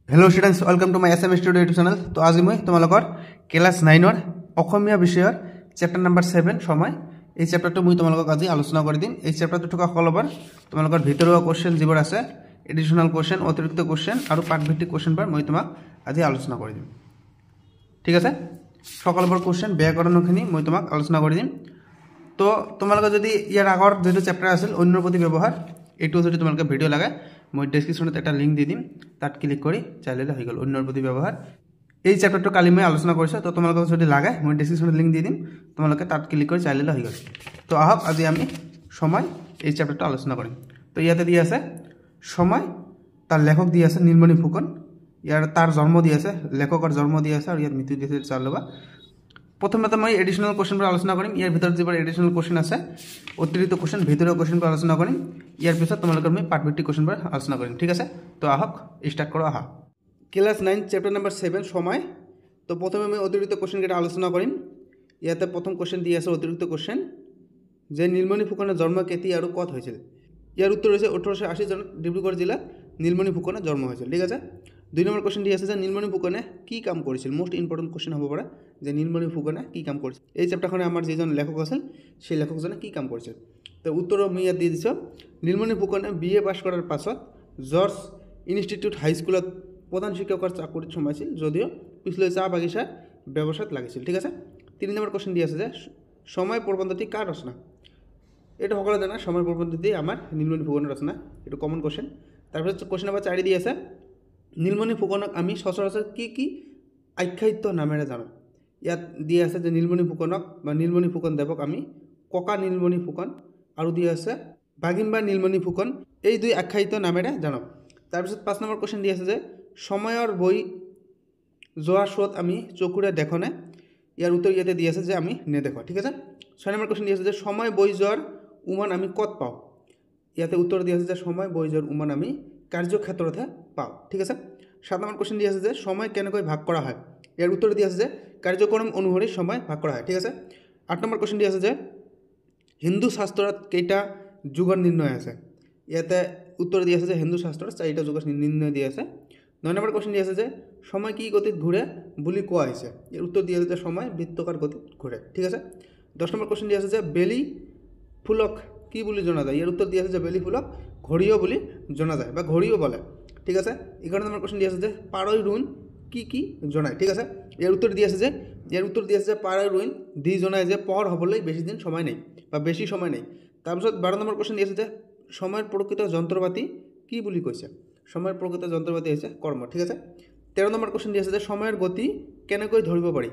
Hello students, welcome to my SM studio YouTube channel. तो आज मैं तुम्हारा क्लास 9 অসমীয়া বিষয়ৰ चैप्टर नम्बर 7 समय এই चैप्टर मैं तुम्हारा आज आलोचना कर दिम। এই चैप्टर थका सकलोबार तुम्हारा भितरुआ क्वेश्चन जीवर आछे, एडिशनल क्वेश्चन, अतिरिक्त क्वेश्चन और पाठभित्तिक क्वेश्चन मैं तुम्हारा आज आलोचना कर दिम। ठीक है, सकलोबार क्वेश्चन व्याकरणखिनि मैं तुम्हारा आलोचना कर दिम। तो तुम्हारा जो यार आगर जो चैप्टर आछिल अन्यर प्रति व्यवहार এইটো যদি তোমালোকে ভিডিও লাগে মই ডেসক্রিপশনত একটা লিংক দি দিম, তাত ক্লিক কৰি চাইলে হৈ গল অন্যৰ প্ৰতি ব্যৱহাৰ। এই চ্যাপ্টাৰটো কালি মই আলোচনা কৰিছো, তো তোমালোকে যদি লাগে মই ডেসক্ৰিপশনত লিংক দি দিম, তোমালোকে তাত ক্লিক কৰি চাইলে হৈ গল। তো আহক আজি আমি সময় এই চ্যাপ্টাৰটো আলোচনা কৰিম। তো ইয়াতে দি আছে সময়, তাৰ লেখক দি আছে নীলমণি ফুকন, ইয়াৰ তাৰ জন্ম দি আছে, লেখকৰ জন্ম দি আছে আৰু ইয়াত মৃত্যু দি আছে। চাই লবা। प्रथमते मैं एडिशनल क्वेश्चन पर आलोचना करिम। यार भितर जो एडिशनल क्वेश्चन আছে अतिरिक्त क्वेश्चन भितर क्वेश्चन पर आलोचना करिम। यार पिছত তোমালোকৰ मैं पाठभित्तिक क्वेश्चन पर आलोचना करिम। ठीक है, तो आहक स्टार्ट करो। आहा क्लास 9 चैप्टर नम्बर 7 समय। तो प्रथमे मैं अतिरिक्त क्वेश्चन केटा आलोचना करिम। ইয়াতে प्रथम क्वेश्चन দি আছে अतिरिक्त क्वेश्चन যে নীলমণি ফুকনৰ জন্ম কেতিয়া আৰু কত হৈছিল। ইয়াৰ উত্তৰ হৈছে 1880 চনত ডিব্ৰুগড় জিলাত নীলমণি ফুকনৰ জন্ম হৈছিল। ঠিক আছে। 2 নম্বৰ क्वेश्चन দি আছে যে নীলমণি ফুকনে কি কাম কৰিছিল। মোস্ট ইম্পৰ্টেন্ট क्वेश्चन হ'ব পাৰে যে নীলমণি ফুকনে কি কাম কৰিছিল। এই চ্যাপ্টাৰখনে আমাৰ যিজন লেখক আছিল সেই লেখকজনে কি কাম কৰিছিল। তো উত্তৰ মই ইয়াত দি দিছো। নীলমণি ফুকনে বিএ পাছ কৰাৰ পাছত জৰ্জ ইনষ্টিটিউট হাই স্কুলত প্ৰধান শিক্ষকৰ চাকৰিত সোমাইছিল, যদিও পিছলৈ চাহ বাগিচাৰ ব্যৱসায়ত লাগিছিল। ঠিক আছে। 3 নম্বৰ क्वेश्चन দি আছে যে সময় প্ৰবন্ধটি কাৰ ৰচনা। এটা সকলো জানা সময় প্ৰবন্ধটি আমাৰ নীলমণি ফুকনৰ ৰচনা, এটা কমন क्वेश्चन। তাৰপিছত क्वेश्चन নম্বৰ 4 দি আছে নীলমণি ফুকনক আমি সচৰাচৰ কি কি আখ্যায়িত নামেৰে জানো। ইয়াত দিয়া আছে যে নীলমণি ফুকনক বা নীলমণি ফুকন দেৱক আমি ককা নীলমণি ফুকন আৰু দিয়া আছে বাগিম্বা নীলমণি ফুকন, এই দুই আখ্যায়িত নামেৰে জানো। তাৰপিছত 5 নম্বৰ क्वेश्चन দি আছে যে সময়ৰ বই যোৱা স্ৰোত আমি চকুৰে দেখনে। ইয়াৰ উত্তৰ ইয়াতে দি আছে যে আমি নেদেখো। ঠিক আছে। 6 নম্বৰ क्वेश्चन দি আছে যে সময় বই যোৱাৰ উমান আমি কত পাওঁ। ইয়াতে উত্তৰ দি আছে যে সময় বই যোৱাৰ উমান আমি কাৰ্যক্ষেত্ৰতহে পাওঁ। ঠিক আছে। 7 নম্বৰ क्वेश्चन দি আছে যে সময় কেনেকৈ ভাগ কৰা হয়। ইয়াৰ উত্তৰ দি আছে যে কাৰ্যক্ৰম অনুসৰি সময় ভাগ কৰা হয়। ঠিক আছে। 8 নম্বৰ क्वेश्चन দি আছে যে হিন্দু শাস্ত্ৰত কেইটা যুগৰ নিৰ্ণয় আছে। ইয়াতে উত্তৰ দি আছে যে হিন্দু শাস্ত্ৰত 4টা যুগৰ নিৰ্ণয় দি আছে। 9 নম্বৰ क्वेश्चन দি আছে যে সময় কি গতিত ঘূৰে বুলি কোৱা হৈছে। ইয়াৰ উত্তৰ দি আছে যে সময় বৃত্তাকাৰ গতিত ঘূৰে। ঠিক আছে। 10 নম্বৰ क्वेश्चन দি আছে যে বেলি ফুলক কি বুলি জনা যায়। ইয়াৰ উত্তৰ দি আছে যে বেলি ফুলক ঘড়িও বুলি জনা যায় বা ঘড়িও বলে। ঠিক আছে। 11 নম্বৰ क्वेश्चन দি আছে যে পাৰৈ ৰুণ কি কি জনায়। ঠিক আছে। ইয়াৰ উত্তৰ দি আছে যে পাৰৈ ৰুণ দি জনায় যে পৰ হ'বলৈ বেছি দিন সময় নেই বা বেছি সময় নেই। তাৰপিছত 12 নম্বৰ क्वेश्चन দি আছে যে সময়ৰ প্ৰকৃত যন্ত্ৰপাতি কি বুলি কৈছে। সময়ৰ প্ৰকৃত যন্ত্ৰপাতি হৈছে কৰ্ম। ঠিক আছে। 13 নম্বৰ क्वेश्चन দি আছে যে সময়ৰ গতি কেনেকৈ ধৰিব পাৰি।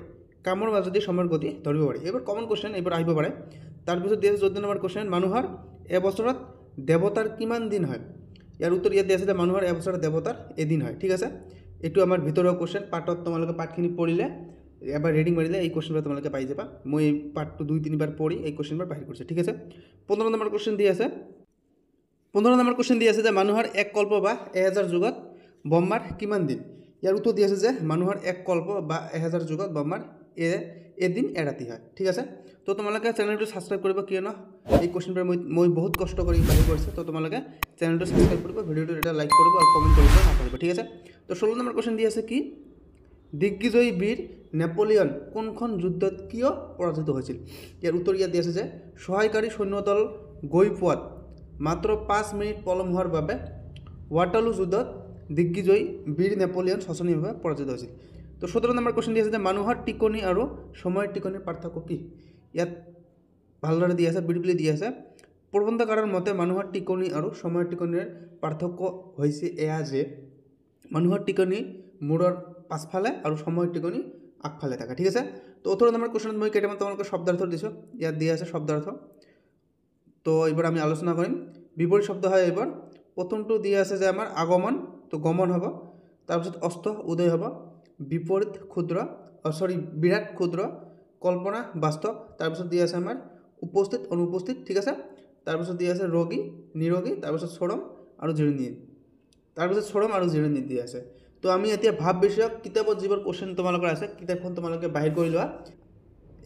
কামৰ মাজতে সময়ৰ গতি ধৰিব পাৰি। এইবোৰ কমন क्वेश्चन, এইবোৰ আহিব পাৰে। তাৰপিছত দি আছে 14 নম্বৰ क्वेश्चन মানুহৰ এবছৰত দেৱতাৰ কিমান দিন হয়। ইয়াৰ উত্তৰ ইয়াত দি আছে যে মানুহৰ এবছৰত দেৱতাৰ এদিন হয়। ঠিক আছে। এইটো আমাৰ ভিতৰৰ क्वेश्चन। পাৰ্টত তোমালোকে পাঠখিনি পঢ়িলে এবাৰ ৰিডিং মাৰিলে এই क्वेश्चनবোৰ তোমালোকে পাই যাবা। মই এই পাৰ্টটো 2-3 বাৰ পঢ়ি এই क्वेश्चनবোৰ বাহিৰ কৰিছোঁ। ঠিক আছে। 15 নম্বৰ क्वेश्चन দি আছে। 15 নম্বৰ क्वेश्चन দি আছে যে মানুহৰ এক কল্প বা 1000 যুগত ব্ৰহ্মাৰ কিমান দিন। ইয়াৰ উত্তৰ দি আছে যে মানুহৰ এক কল্প বা 1000 যুগত ব্ৰহ্মাৰ এদিন এৰাতি হয়। ঠিক আছে। তো তোমালোকে চেনেলটো সাবস্ক্ৰাইব কৰিব, কিয়নো এই क्वेश्चनবোৰ মই বহুত কষ্ট কৰি বাহিৰ কৰিছোঁ। তো তোমালোকে চেনেলটো সাবস্ক্ৰাইব কৰিব, ভিডিওটো এটা লাইক কৰিব আৰু কমেন্ট কৰিব নাপাহৰিব। ঠিক আছে। তো 16 নম্বৰ क्वेश्चन দি আছে কি দিগ্বিজয়ী বীৰ নেপোলিয়ন কোনখন যুদ্ধত কিয় পৰাজিত হৈছিল। ইয়াৰ উত্তৰ ইয়াত দি আছে যে সহায়কাৰী সৈন্যদল গৈ পোৱাত মাত্ৰ 5 মিনিট পলম হোৱাৰ বাবে ৱাটাৰলু যুদ্ধত দিগ্বিজয়ী বীৰ নেপোলিয়ন শোচনীয়ভাৱে পৰাজিত হৈছিল। তো 17 নম্বৰ क्वेश्चन দি আছে যে মানুহৰ টিকনি আৰু সময়ৰ টিকনিৰ পাৰ্থক্য কি। ইয়াত ভালদৰে দি আছে, ব্ৰিফলি দি আছে। প্ৰবন্ধকাৰৰ মতে মানুহৰ টিকনি আৰু সময়ৰ টিকনিৰ পাৰ্থক্য হৈছে এয়া যে মানুহৰ টিকনি মূৰৰ পাছফালে আৰু সময়ৰ টিকনি আগফালে থাকে। ঠিক আছে। তো 18 নম্বৰ क्वेश्चনত মই কেইটামান তোমালোকক শব্দাৰ্থ দিছোঁ। ইয়াত দিয়া আছে শব্দাৰ্থ। তো এইবাৰ আমি আলোচনা কৰিম। বিপৰীত শব্দ হয় এইবাৰ। প্ৰথমটো দিয়া আছে যে আমাৰ আগমন, তো গমন হ'ব। তাৰপিছত অস্ত উদয় হ'ব। বিপৰীত ক্ষুদ্ৰ বিৰাট ক্ষুদ্ৰ, কল্পনা বাস্তৱ। তাৰপিছত দিয়া আছে আমাৰ উপস্থিত অনুপস্থিত। ঠিক আছে। তাৰপিছত দিয়া আছে ৰোগী নিৰোগী। তাৰপিছত চৰম আৰু জিৰণি দিয়া আছে। তো আমি এতিয়া ভাৱ বিষয়ক কিতাপত যিবোৰ क्वेश्चन তোমালোকৰ আছে কিতাপখন তোমালোকে বাহিৰ কৰি লোৱা।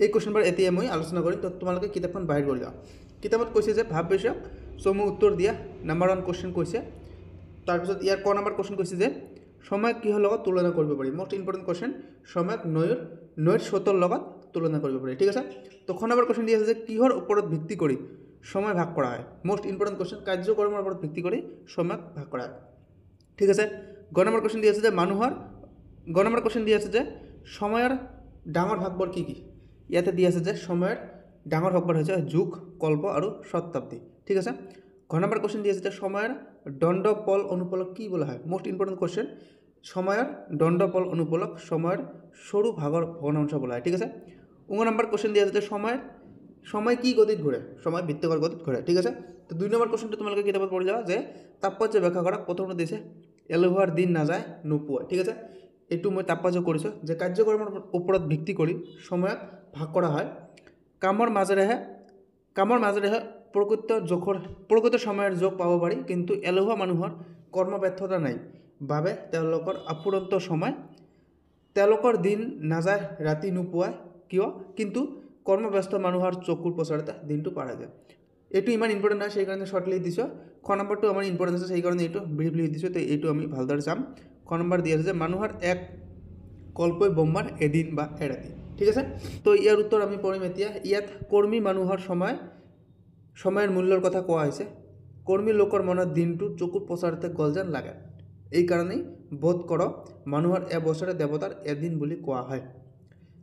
এই क्वेश्चनবোৰ এতিয়া মই আলোচনা কৰিম। তো তোমালোকে কিতাপখন বাহিৰ কৰি লোৱা। কিতাপত কৈছে যে ভাৱ বিষয়ক চমু উত্তৰ দিয়া নাম্বাৰ 1 क्वेश्चन কৈছে। তাৰপিছত ইয়াৰ ক নম্বৰ क्वेश्चन কৈছে যে সময়ক কিহৰ লগত তুলনা কৰিব পাৰি মোষ্ট ইম্পৰ্টেণ্ট কুৱেশ্যন সময়ক নৈৰ স্ৰোতৰ লগত তুলনা কৰিব পাৰি ঠিক আছে তো খ নম্বৰ কুৱেশ্যন দিয়া আছে যে কিহৰ ওপৰত ভিত্তি কৰি সময় ভাগ কৰা হয় মোষ্ট ইম্পৰ্টেণ্ট কুৱেশ্যন কাৰ্যকৰ্মৰ ওপৰত ভিত্তি কৰি সময়ক ভাগ কৰা হয় ঠিক আছে গ নম্বৰ কুৱেশ্যন দিয়া আছে যে গ নম্বৰ কুৱেশ্যন দিয়া আছে যে সময়ৰ ডাঙৰ ভাগবোৰ কি কি ইয়াতে দিয়া আছে যে সময়ৰ ডাঙৰ ভাগবোৰ হৈছে যুগ কল্প আৰু শতাব্দী ঠিক আছে ঘ নম্বৰ কুৱেশ্যন দিয়া আছে যে সময়ৰ দণ্ড পল অনুপলক কি বোলা হয় মোষ্ট ইম্পৰ্টেণ্ট কুৱেশ্যন সময়ৰ দণ্ড পল অনুপলক সময়ৰ সৰু ভাগৰ ভগ্নাংশ বোলা হয় ঠিক আছে ঙ নম্বৰ কুৱেশ্যন দিয়া আছে যে সময় কি গতিত ঘূৰে সময় বৃত্তাকাৰ গতিত ঘূৰে ঠিক আছে তো 2 নম্বৰ কুৱেশ্যনটো তোমালোকে কিতাপত পঢ়ি যাবা যে তাৎপৰ্য ব্যাখ্যা কৰা প্ৰথমতে দিছে এলেহুৱাৰ দিন নাযায় নোপোৱা ঠিক আছে এইটো মই তাৎপৰ্য কৰিছোঁ যে কাৰ্যকৰ্মৰ ওপৰত ভিত্তি কৰি সময়ক ভাগ কৰা হয় কামৰ মাজেৰেহে প্ৰকৃত সময়ৰ যোগ পাব পাৰি কিন্তু এলেহুৱা মানুহৰ কৰ্মব্যৰ্থতা নাই বাবে তেওঁলোকৰ অফুৰন্ত সময় তেওঁলোকৰ দিন নাযায় ৰাতি নোপোৱায় কিয় কিন্তু কৰ্মব্যস্ত মানুহৰ চকুৰ প্ৰচাৰতে দিনটো পাৰ হৈ যায় এইটো ইমান ইম্পৰ্টেণ্ট নহয় সেইকাৰণে শ্বৰ্ট লিখি দিছোঁ খ নম্বৰটো আমাৰ ইম্পৰ্টেণ্ট আছে সেইকাৰণে এইটো ব্ৰিফ লিখি দিছোঁ তো এইটো আমি ভালদৰে চাম খ নম্বৰ দিয়া আছে যে মানুহৰ এক কল্পই ব্ৰহ্মাৰ এদিন বা এৰাতি ঠিক আছে তো ইয়াৰ উত্তৰ আমি পঢ়িম এতিয়া ইয়াত কৰ্মী মানুহৰ সময়ৰ মূল্যৰ কথা কোৱা হৈছে কৰ্মী লোকৰ মনত দিনটো চকুৰ প্ৰচাৰতে গ'ল যেন লাগে এইকাৰণেই বোধ কৰক মানুহৰ এবছৰে দেৱতাৰ এদিন বুলি কোৱা হয়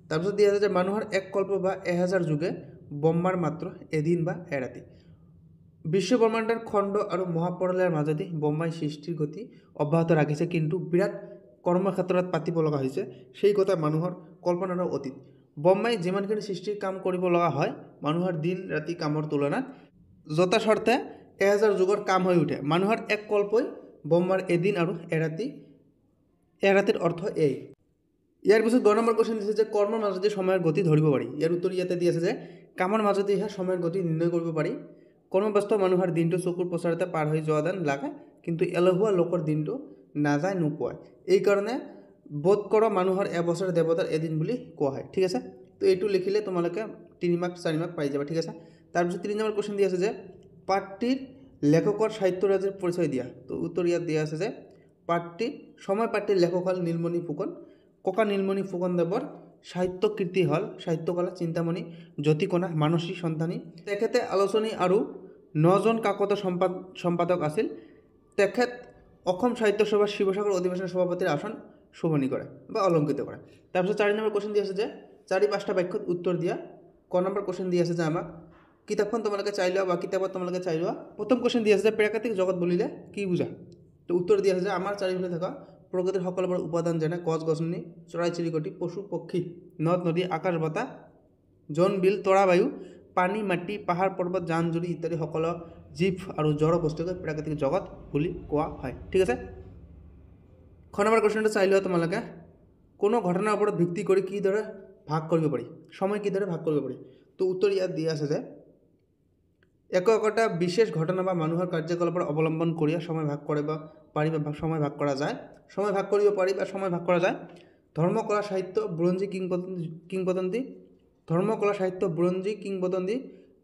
তাৰপিছত দিয়া আছে যে মানুহৰ এক কল্প বা 1000 যুগে ব্ৰহ্মাৰ মাত্ৰ এদিন বা এৰাতি বিশ্ব ব্ৰহ্মাণ্ডৰ খণ্ড আৰু মহাপ্ৰলয়ৰ মাজেদি ব্ৰহ্মাই সৃষ্টিৰ গতি অব্যাহত ৰাখিছে কিন্তু বিৰাট কৰ্মক্ষেত্ৰত পাতিব লগা হৈছে সেই কথা মানুহৰ কল্পনাৰো অতীত ব্ৰহ্মাই যিমানখিনি সৃষ্টিৰ কাম কৰিব লগা হয় মানুহৰ দিন ৰাতি কামৰ তুলনাত যথাৰ্থে 1000 যুগৰ কাম হৈ উঠে মানুহৰ এক কল্পই ব্ৰহ্মাৰ এদিন আৰু এৰাতিৰ অৰ্থ এই ইয়াৰ পিছত 2 নম্বৰ কুৱেশ্যন দিছে যে কৰ্মৰ মাজতে সময়ৰ গতি ধৰিব পাৰি ইয়াৰ উত্তৰ ইয়াতে দি আছে যে কামৰ মাজতেহে সময়ৰ গতি নিৰ্ণয় কৰিব পাৰি কৰ্মব্যস্ত মানুহৰ দিনটো চকুৰ প্ৰচাৰতে পাৰ হৈ যোৱা যেন লাগে কিন্তু এলেহুৱা লোকৰ দিনটো নাযায় নোপোৱায় এইকাৰণে বোধ কৰ মানুহৰ এবছৰ দেৱতাৰ এদিন বুলি কোৱা হয় ঠিক আছে তো এইটো লিখিলে তোমালোকে 3 মাৰ্ক 4 মাৰ্ক পাই যাবা ঠিক আছে তাৰপিছত 3 নম্বৰ কুৱেশ্যন দি আছে যে পাঠটিৰ লেখকৰ সাহিত্যৰাজৰ পৰিচয় দিয়া তো উত্তৰ ইয়াত দিয়া আছে যে সময় পাঠটিৰ লেখক হ'ল নীলমণি ফুকন ককা নীলমণি ফুকনদেৱৰ সাহিত্য কীৰ্তি হল সাহিত্যকলা চিন্তামণি জ্যোতিকণা মানসী সন্তানী তেখেতে আলোচনী আৰু 9জন কাকতৰ সম্পাদক আছিল তেখেত অসম সাহিত্য সভাৰ শিৱসাগৰ অধিৱেশনৰ সভাপতিৰ আসন শোভনী কৰে বা অলংকৃত কৰে তাৰপিছত 4 নম্বৰ কুৱেশ্যন দি আছে যে 4-5টা বাক্যত উত্তৰ দিয়া ক নম্বৰ কুৱেশ্যন দি আছে যে আমাক কিতাপখন তোমালোকে চাই লোৱা বা কিতাপত তোমালোকে চাই লোৱা প্ৰথম কুৱেশ্যন দি আছে যে প্ৰাকৃতিক জগত বুলিলে কি বুজা তো উত্তৰ দিয়া আছে যে আমাৰ চাৰিওফালে থকা প্ৰকৃতিৰ সকলোবোৰ উপাদান যেনে গছ গছনি চৰাই চিৰিকটি পশু পক্ষী নদ নদী আকাশ বতাহ জন বিল তৰা বায়ু পানী মাটি পাহাৰ পৰ্বত জান জুৰি ইত্যাদি সকলো জীৱ আৰু জড় বস্তুকে প্ৰাকৃতিক জগত বুলি কোৱা হয় ঠিক আছে খ নম্বৰ কুৱেশ্যনটো চাই লোৱা তোমালোকে কোনো ঘটনাৰ ওপৰত ভিত্তি কৰি কিদৰে ভাগ কৰিব পাৰি সময় কিদৰে ভাগ কৰিব পাৰি তো উত্তৰ ইয়াত দিয়া আছে যে একোটা বিশেষ ঘটনা বা মানুহৰ কাৰ্যকলাপৰ অৱলম্বন কৰি সময় ভাগ কৰিব পাৰি বা সময় ভাগ কৰা যায় সময় ভাগ কৰিব পাৰি বা সময় ভাগ কৰা যায় ধৰ্মকলা সাহিত্য বুৰঞ্জী কিংবদন্তি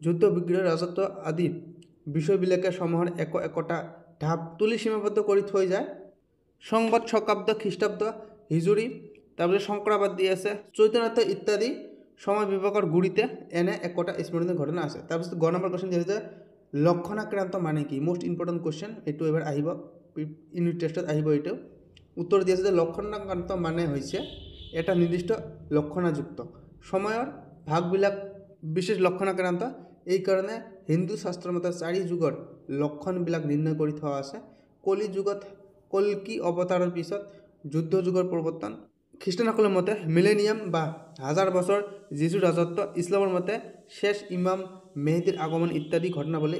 যুদ্ধ বিগ্ৰহ ৰাজত্ব আদি বিষয়বিলাকে সমূহৰ একোটা ঢাপ তুলি সীমাবদ্ধ কৰি থৈ যায় সংবাদ শকাব্দ খ্ৰীষ্টাব্দ হিজুৰী তাৰপিছত শংকৰাবাদ দি আছে চৈতন্যত ইত্যাদি সময় বিভাগৰ গুৰিতে এনে একোটা স্মৰণীয় ঘটনা আছে তাৰপিছত গ নম্বৰ কুৱেশ্যন দিয়া আছে যে লক্ষণাক্ৰান্ত মানে কি মোষ্ট ইম্পৰ্টেণ্ট কুৱেশ্যন এইটো এবাৰ আহিব ইউনিট টেষ্টত আহিব এইটো উত্তৰ দিয়া আছে যে লক্ষণাক্ৰান্ত মানে হৈছে এটা নিৰ্দিষ্ট লক্ষণাযুক্ত সময়ৰ ভাগবিলাক বিশেষ লক্ষণাক্ৰান্ত এইকাৰণে হিন্দু শাস্ত্ৰৰ মতে 4 যুগৰ লক্ষণবিলাক নিৰ্ণয় কৰি থোৱা আছে কলি যুগত কল্কি অৱতাৰৰ পিছত যুদ্ধ যুগৰ প্ৰৱৰ্তন খ্ৰীষ্টানসকলৰ মতে মিলেনিয়াম বা 1000 বছৰ যীশুৰ ৰাজত্ব ইছলামৰ মতে শেষ ইমাম মেহদিৰ আগমন ইত্যাদি ঘটনাৱলী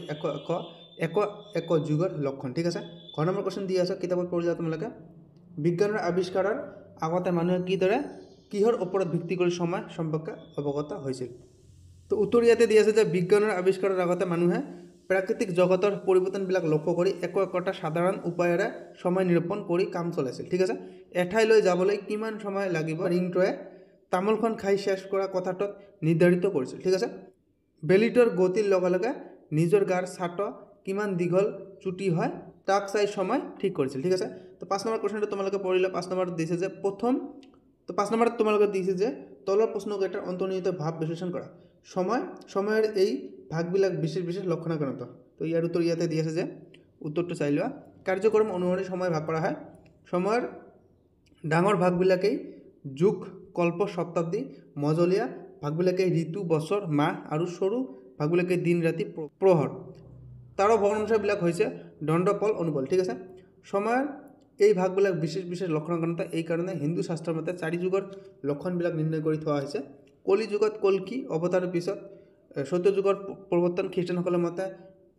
এক যুগৰ লক্ষণ ঠিক আছে ঘ নম্বৰ কুৱেশ্যন দি আছে কিতাপত পঢ়ি যোৱা তোমালোকে বিজ্ঞানৰ আৱিষ্কাৰৰ আগতে মানুহে কিহৰ ওপৰত ভিত্তি কৰি সময় সম্পৰ্কে অৱগত হৈছিল তো উত্তৰ ইয়াতে দি আছে যে বিজ্ঞানৰ আৱিষ্কাৰৰ আগতে মানুহে প্ৰাকৃতিক জগতৰ পৰিৱৰ্তনবিলাক লক্ষ্য কৰি একোটা সাধাৰণ উপায়েৰে সময় নিৰূপণ কৰি কাম চলাইছিল ঠিক আছে এঠাইলৈ যাবলৈ কিমান সময় লাগিব ৰিংটোৱে তামোলখন খাই শেষ কৰা কথাটোত নিৰ্ধাৰিত কৰিছিল ঠিক আছে বেলিটোৰ গতিৰ লগে লগে নিজৰ গাৰ ছাট কিমান দীঘল চুটি হয় তাক চাই সময় ঠিক কৰিছিল ঠিক আছে তো 5 নম্বৰ কুৱেশ্যনটো তোমালোকে পঢ়িলা। 5 নম্বৰত দিছে যে প্ৰথম, তো 5 নম্বৰত তোমালোকে দিছে যে তলৰ প্ৰশ্নকেইটাৰ অন্তৰ্নিহিত ভাৱ বিশ্লেষণ কৰা। সময়ৰ এই ভাগবিলাক বিশেষ বিশেষ লক্ষণাকৰণত। তো ইয়াৰ উত্তৰ ইয়াতে দি আছে যে উত্তৰটো চাই লোৱা। কাৰ্যক্ৰম অনুসৰি সময় ভাগ কৰা হয়। সময়ৰ ডাঙৰ ভাগবিলাকেই যুগ, কল্প, শতাব্দী, মজলীয়া ভাগবিলাকে ঋতু, বছৰ, মাহ আৰু সৰু ভাগবিলাকে দিন, ৰাতি, প্ৰহৰ। তাৰো ভগ্নাংশবিলাক হৈছে দণ্ডপল, অনুপল। ঠিক আছে। সময়ৰ এই ভাগবিলাক বিশেষ বিশেষ লক্ষণাকৰণতা। এইকাৰণে হিন্দু শাস্ত্ৰৰ মতে 4 যুগৰ লক্ষণবিলাক নিৰ্ণয় কৰি থোৱা হৈছে। কলি যুগত কল্কি অৱতাৰৰ পিছত সত্য যুগৰ প্ৰৱৰ্তন, খ্ৰীষ্টানসকলৰ মতে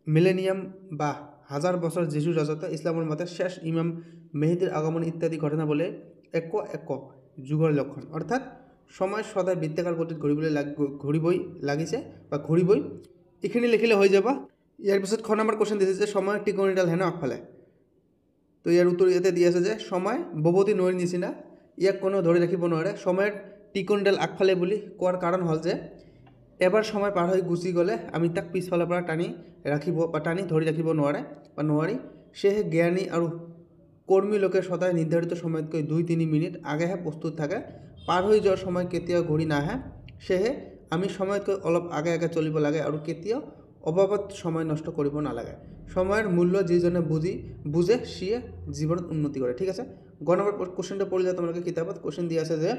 মিলেনিয়াম বা 1000 বছৰ যীশুৰ ৰাজত্ব, ইছলামৰ মতে শেষ ইমাম মেহেদীৰ আগমন ইত্যাদি ঘটনাৱলী এক যুগৰ লক্ষণ। অৰ্থাৎ সময় সদায় বৃত্তাকাৰ গতিত ঘূৰিবই লাগিছে বা ঘূৰিবই। এইখিনি লিখিলে হৈ যাব। ইয়াৰ পিছত খ নম্বৰ কুৱেশ্যন দিছে যে সময়ৰ টিকনিডাল হেনো আগফালে। তো ইয়াৰ উত্তৰ ইয়াতে দি আছে যে সময় ববতী নৈৰ নিচিনা, ইয়াক কোনো ধৰি ৰাখিব নোৱাৰে। সময়ৰ টিকনিডাল আগফালে বুলি কোৱাৰ কাৰণ হ'ল যে এবাৰ সময় পাৰ হৈ গুচি গ'লে আমি তাক পিছফালৰ পৰা টানি ধৰি ৰাখিব নোৱাৰি। সেয়েহে জ্ঞানী আৰু কৰ্মী লোকে সদায় নিৰ্ধাৰিত সময়তকৈ 2-3 মিনিট আগেহে প্ৰস্তুত থাকে। পাৰ হৈ যোৱাৰ সময় কেতিয়াও ঘূৰি নাহে। সেয়েহে আমি সময়তকৈ অলপ আগে চলিব লাগে আৰু কেতিয়াও অবাবত সময় নষ্ট কৰিব নালাগে। সময়ৰ মূল্য যিজনে বুজে সিয়ে জীৱনত উন্নতি কৰে। ঠিক আছে। গ নম্বৰ কুৱেশ্যনটো পঢ়িলে তোমালোকে কিতাপত কুৱেশ্যন দি আছে যে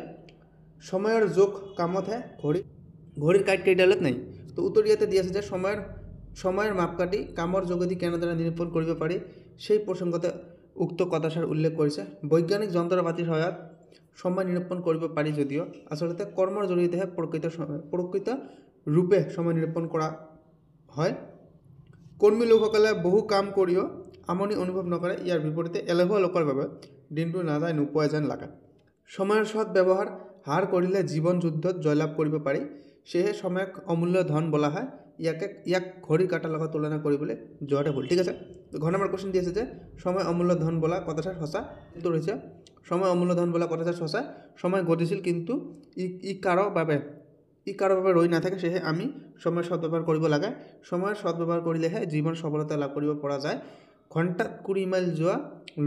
সময়ৰ জোখ কামতহে, ঘড়ীৰ কাঁইট কেইডালত নাই। তো উত্তৰ ইয়াতে দি আছে যে সময়ৰ মাপকাঠি কামৰ যোগেদি কেনেদৰে নিৰূপণ কৰিব পাৰি সেই প্ৰসংগতে উক্ত কথাষাৰ উল্লেখ কৰিছে। বৈজ্ঞানিক যন্ত্ৰপাতিৰ সহায়ত সময় নিৰূপণ কৰিব পাৰি যদিও আচলতে কৰ্মৰ জৰিয়তেহে প্ৰকৃত ৰূপে সময় নিৰূপণ কৰা হয়। কৰ্মী লোকসকলে বহু কাম কৰিও আমনি অনুভৱ নকৰে। ইয়াৰ বিপৰীতে এলেহুৱা লোকৰ বাবে দিনটো নাযায় নোপোৱা যেন লাগে। সময়ৰ সৎ ব্যৱহাৰ হাৰ কৰিলে জীৱন যুদ্ধত জয়লাভ কৰিব পাৰি। সেয়েহে সময়ক অমূল্য ধন বোলা হয়। ইয়াক ঘড়ী কাটাৰ লগত তুলনা কৰিবলৈ যোৱাটো ভুল। ঠিক আছে। ঘ নম্বৰ কুৱেশ্যন দি আছে যে সময় অমূল্য ধন বোলা কথাষাৰ সঁচা। উত্তৰ হৈছে সময় অমূল্য ধন বোলা কথাষাৰ সঁচা। সময় গতিশীল, কিন্তু ই কাৰো বাবে ৰৈ নাথাকে। সেয়েহে আমি সময়ৰ সদব্যৱহাৰ কৰিব লাগে। সময়ৰ সদব্যৱহাৰ কৰিলেহে জীৱন সফলতা লাভ কৰিব পৰা যায়। ঘণ্টাত 20 মাইল যোৱা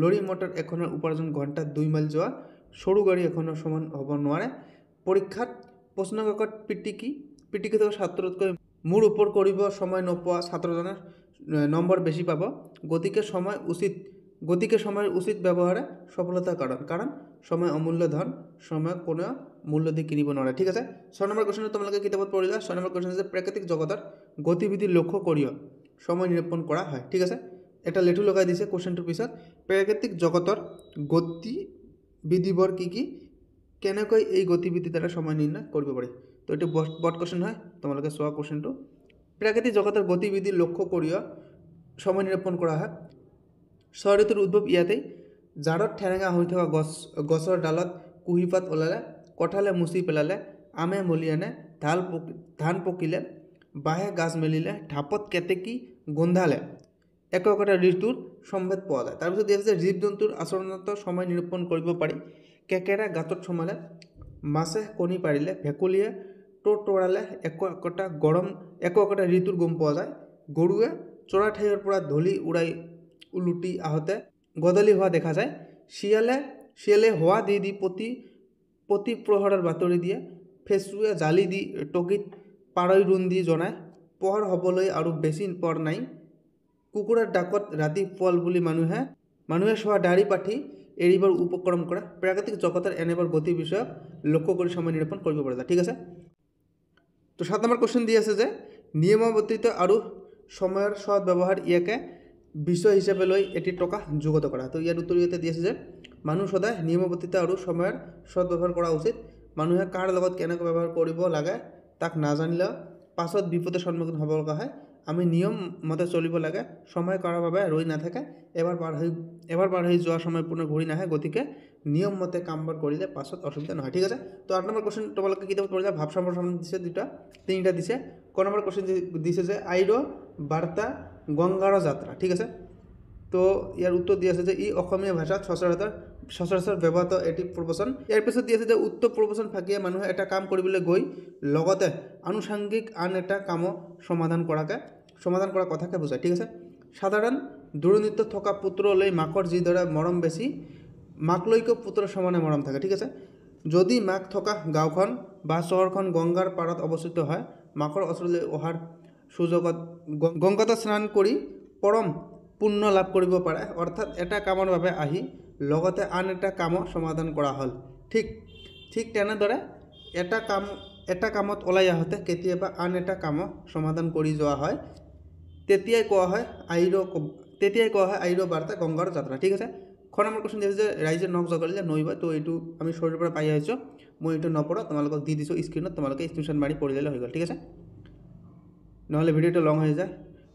লৰি মটৰ এখনৰ উপাৰ্জন ঘণ্টাত 2 মাইল যোৱা সৰু গাড়ী এখনৰ সমান হ'ব নোৱাৰে। পৰীক্ষাত প্ৰশ্নকাকত পিটিকি থকা ছাত্ৰতকৈ মূৰ ওপৰ কৰিব সময় নোপোৱা ছাত্ৰজনে নম্বৰ বেছি পাব। গতিকে সময়ৰ উচিত ব্যৱহাৰে সফলতাৰ কাৰণ সময় অমূল্য ধন, সময়ক কোনেও মূল্য দি কিনিব নোৱাৰে। ঠিক আছে। 6 নম্বৰ কুৱেশ্যনটো তোমালোকে কিতাপত পঢ়িলা। 6 নম্বৰ কুৱেশ্যন হৈছে প্ৰাকৃতিক জগতৰ গতিবিধি লক্ষ্য কৰিও সময় নিৰূপণ কৰা হয়। ঠিক আছে। এটা লেঠু লগাই দিছে কুৱেশ্যনটোৰ পিছত। প্ৰাকৃতিক জগতৰ গতিবিধিবোৰ কি, কেনেকৈ এই গতিবিধিৰ দ্বাৰা সময় নিৰ্ণয় কৰিব পাৰি। তো এইটো বট কুৱেশ্যন হয়, তোমালোকে চোৱা কুৱেশ্যনটো। প্ৰাকৃতিক জগতৰ গতিবিধি লক্ষ্য কৰিও সময় নিৰূপণ কৰা হয়। 6 ঋতুৰ উদ্ভৱ ইয়াতেই। জাৰত ঠেৰেঙা হৈ থকা গছৰ ডালত কুঁহিপাত ওলালে, কঁঠালে মুচি পেলালে, আমে মলি আনে, ধান পকিলে, বাঁহে গাজ মেলিলে, ঢাপত কেতেকী গোন্ধালে একোটা ঋতুৰ সম্ভেদ পোৱা যায়। তাৰপিছত দিয়া আছে যে জীৱ জন্তুৰ আচৰণত সময় নিৰূপণ কৰিব পাৰি। কেকেৰা গাঁতত সোমালে, মাছে কণী পাৰিলে, ভেকুলীয়ে তোৰালে একোটা ঋতুৰ গম পোৱা যায়। গৰুৱে চৰা ঠাইৰ পৰা ধূলি উলটি আহোঁতে গধূলি হোৱা দেখা যায়। শিয়ালে হোৱা দি প্ৰতি প্ৰহৰৰ বাতৰি দিয়ে। ফেচুৱে জালি দি টগীত পাৰৈ ৰুন্দি জনায় পোহৰ হ'বলৈ আৰু বেছি পৰ নাই। কুকুৰাৰ ডাকত ৰাতি পুৱাল বুলি মানুহে চোৱা দাঢ়ি পাঠি এৰিবৰ উপক্ৰম কৰে। প্ৰাকৃতিক জগতৰ এনেবোৰ গতি বিষয়ক লক্ষ্য কৰি সময় নিৰূপণ কৰিব পৰা যায়। ঠিক আছে। তো 7 নম্বৰ কুৱেশ্যন দি আছে যে নিয়মাৱৰ্তিত আৰু সময়ৰ সৎ ব্যৱহাৰ ইয়াকে বিষয় হিচাপে লৈ এটি টকা যুগত কৰা। তো ইয়াৰ উত্তৰ ইয়াতে দি আছে যে মানুহ সদায় নিয়মাৱৰ্তিত আৰু সময়ৰ সৎ ব্যৱহাৰ কৰা উচিত। মানুহে কাৰ লগত কেনেকৈ ব্যৱহাৰ কৰিব লাগে তাক নাজানিলেও পাছত বিপদৰ সন্মুখীন হ'ব লগা হয়। আমি নিয়ম মতে চলিব লাগে। সময় কাৰো বাবে ৰৈ নাথাকে। এবাৰ পাৰ হৈ যোৱা সময় পুনৰ ঘূৰি নাহে। গতিকে নিয়ম মতে কামবোৰ কৰিলে পাছত অসুবিধা নহয়। ঠিক আছে। তো 8 নম্বৰ কুৱেশ্যন তোমালোকে কিতাপত পঢ়িলা। ভাৱ সম্প্ৰসাৰণ দিছে তিনিটা দিছে। ক নম্বৰ কুৱেশ্যন দিছে যে আইৰ বাৰ্তা গংগাৰ যাত্ৰা। ঠিক আছে। তো ইয়াৰ উত্তৰ দি আছে যে ই অসমীয়া ভাষাত সচৰাচৰ ব্যৱহৃত এটি প্ৰবচন। ইয়াৰ পিছত দি আছে যে উক্ত প্ৰবচন ফাঁকিয়ে মানুহে এটা কাম কৰিবলৈ গৈ লগতে আনুষাংগিক আন এটা কামো সমাধান কৰা কথাকে বুজায়। ঠিক আছে। সাধাৰণ দূৰণিত থকা পুত্ৰলৈ মাকৰ যিদৰে মৰম বেছি মাকলৈকো পুত্ৰৰ সমানে মৰম থাকে। ঠিক আছে, যদি মাক থকা গাঁওখন বা চহৰখন গংগাৰ পাৰত অৱস্থিত হয়, মাকৰ ওচৰলৈ অহাৰ সুযোগত গংগাত স্নান কৰি পৰম পুণ্য লাভ কৰিব পাৰে। অৰ্থাৎ এটা কামৰ বাবে আহি লগতে আন এটা কামো সমাধান কৰা হ'ল। ঠিক তেনেদৰে এটা কামত ওলাই আহোঁতে কেতিয়াবা আন এটা কামো সমাধান কৰি যোৱা হয়। তেতিয়াই কোৱা হয় আইৰ বাৰ্তা গংগাৰ যাত্ৰা। ঠিক আছে, খ নম্বৰ কুৱেশ্যন দিছে যে ৰাইজে নখ জগলিলে নৈ বয়। তো এইটো আমি শৰীৰৰ পৰা পাই আহিছোঁ, মই এইটো নপঢ়ো, তোমালোকক দি দিছোঁ স্ক্ৰীণত, তোমালোকে স্ক্ৰীনশ্বট মাৰি পঢ়ি ল'লে হৈ গ'ল। ঠিক আছে, নহ'লে ভিডিঅ'টো লং হৈ যায়।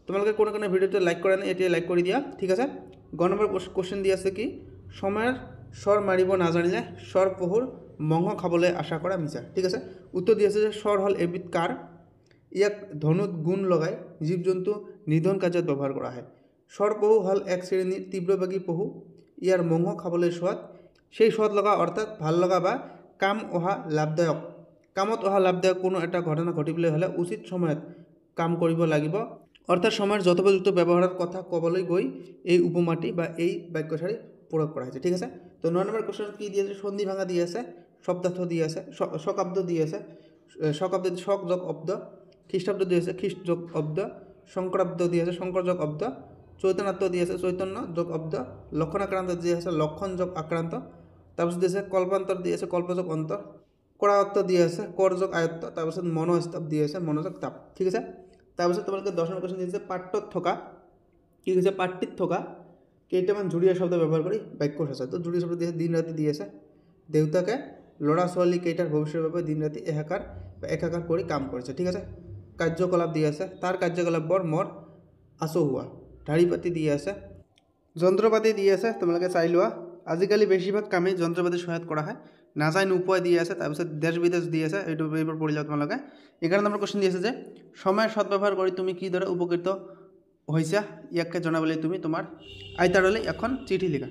তোমালোকে কোনো ভিডিঅ'টো লাইক কৰা নাই, এতিয়া লাইক কৰি দিয়া। ঠিক আছে, গ নম্বৰ কুৱেশ্যন দি আছে কি সময়ৰ স্বৰ মাৰিব নাজানিলে স্বৰ পহুৰ মঙহ খাবলৈ আশা কৰা মিছা। ঠিক আছে, উত্তৰ দি আছে যে স্বৰ হ'ল এবিধ কাঁড়, ইয়াক ধনুত গুণ লগাই জীৱ জন্তু নিধন কাৰ্যত ব্যৱহাৰ কৰা হয়। স্বৰ পহু হ'ল এক শ্ৰেণীৰ তীব্ৰবেগী পহু, ইয়াৰ মঙহ খাবলৈ সোৱাদ, সেই সোৱাদ লগা অৰ্থাৎ ভাল লগা বা কামত অহা লাভদায়ক কোনো এটা ঘটনা ঘটিবলৈ হ'লে উচিত সময়ত কাম কৰিব লাগিব। অৰ্থাৎ সময়ৰ যথোপযুক্ত ব্যৱহাৰৰ কথা ক'বলৈ গৈ এই উপমাটি বা এই বাক্যশাৰী প্ৰয়োগ কৰা হৈছে। ঠিক আছে, তো 9 নম্বৰ কুৱেশ্যনত কি দি আছে, সন্ধি ভাঙা দি আছে, শব্দাৰ্থ দি আছে, শকাব্দ দি আছে, শকাব্দ শক যোগ অব্দ, খ্ৰীষ্টাব্দ দি আছে, খ্ৰীষ্ট যোগ অব্দ, শংকৰাব্দ দি আছে, শংকৰ যোগ অব্দ, চৈতন্যাত্ব দি আছে, চৈতন্য যোগ অব্দ, লক্ষণাক্ৰান্ত দি আছে, লক্ষণ যোগ আক্ৰান্ত, তাৰপিছত দি আছে কল্পান্তৰ দি আছে, কল্পযোগ অন্তৰ, কৰায়ত্ত দি আছে, কৰ যোগ আয়ত্ত, তাৰপিছত মনোস্তাপ দি আছে, মনোযোগ তাপ। ঠিক আছে, তাৰপিছত তোমালোকে 10 নম্বৰ কুৱেশ্যন দিছে পাঠ্যত থকা কি কৈছে, পাঠ্যত থকা কেইটামান জুৰীয়া শব্দ ব্যৱহাৰ কৰি বাক্য সাজা। তো জুৰীয়া শব্দ দি আছে দিন ৰাতি দি আছে, দেউতাকে ল'ৰা ছোৱালী কেইটাৰ ভৱিষ্যতৰ বাবে দিন ৰাতি একাকাৰ কৰি কাম কৰিছে। ঠিক আছে, কাৰ্যকলাপ দি আছে, তাৰ কাৰ্যকলাপবোৰ মোৰ আচহুৱা, ঢাৰি পাতি দি আছে, যন্ত্ৰপাতি দি আছে, তোমালোকে চাই লোৱা। আজিকালি বেছিভাগ কামেই যন্ত্ৰপাতিৰ সহায়ত কৰা হয়, নাযায় নোপোৱাই দি আছে, তাৰপিছত দেশ বিদেশ দি আছে, এইবোৰ পঢ়ি লোৱা তোমালোকে। 11 নম্বৰ কুৱেশ্যন দি আছে যে সময়ৰ সদ্ব্যৱহাৰ কৰি তুমি কিদৰে উপকৃত হৈছা, ইয়াকে জনাবলৈ তুমি তোমাৰ আইতাৰলৈ এখন চিঠি লিখা।